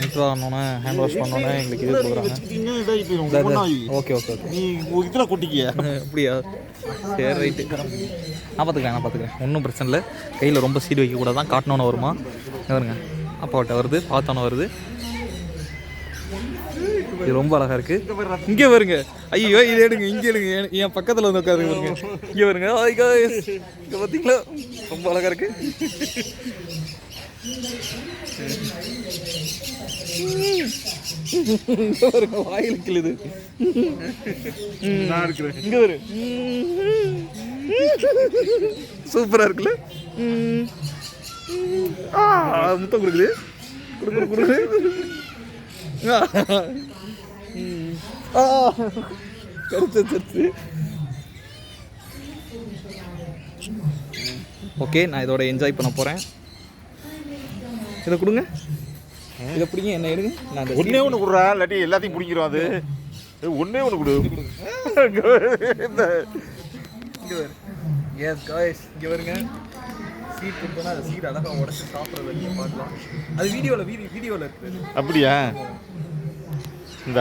Enter ஆனோன்னே hand wash பண்ணோன்னே எங்களுக்கு இது கொடுக்குறாங்க. ஓகே ஓகே ஓகே நீ இதில் கொட்டிக்கிய அப்படியா? சரி ரைட்டு, நான் பார்த்துக்கிறேன் ஒன்றும் பிரச்சனை இல்லை. கையில் ரொம்ப சீடு வைக்கக்கூடாது தான், காட்டினோன்னு வருமா வருங்க. அப்பாட்ட வருது, பார்த்தோன்னே வருது. இது ரொம்ப அழகாக இருக்குது. இங்கே வருங்க, ஐயோ இது எடுங்க, இங்கே எடுங்க, என் பக்கத்தில் வந்து உட்காருங்க வருங்க. இங்கே வருங்க, இங்கே பார்த்தீங்களா ரொம்ப அழகாக இருக்குது. இங்கே வருங்க, வாயில் கிள்ளுது. இங்கே வரு, சூப்பராக இருக்குல்ல. முத்தம் கொடுக்குது, கொடுக்குது. ஓகே, நான் இதோட என்ஜாய் பண்ண போகிறேன். இதை கொடுங்க, இதை பிடிங்க, என்ன எடுங்க. நான் ஒன்றே ஒன்று கொடுறா, இல்லாட்டி எல்லாத்தையும் பிடிக்கிறோம். அது ஒன்றே ஒன்று கொடு. எஸ் காய்ஸ், இங்கே வருங்க. சீட் கொடுத்தோன்னா அது சீட் அழகாக உடச்சி சாப்பிட்றது நீங்கள் பார்க்கலாம். அது வீடியோவில் இருக்குது. அப்படியா? இந்த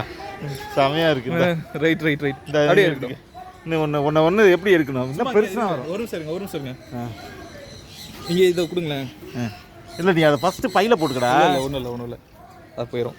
செமையாக இருக்குது. ரைட் அப்படியே இருக்கட்டும். இன்னும் ஒன்று எப்படி எடுக்கணும்? இன்னும் பெருசாக வரும். ஒரு நிமிஷம் இருங்க. நீங்கள் இதை கொடுங்களேன். இல்லை, நீ அதை ஃபஸ்ட்டு பையில் போட்டுக்கடா. ஒன்றும் இல்லை அது போயிடும்.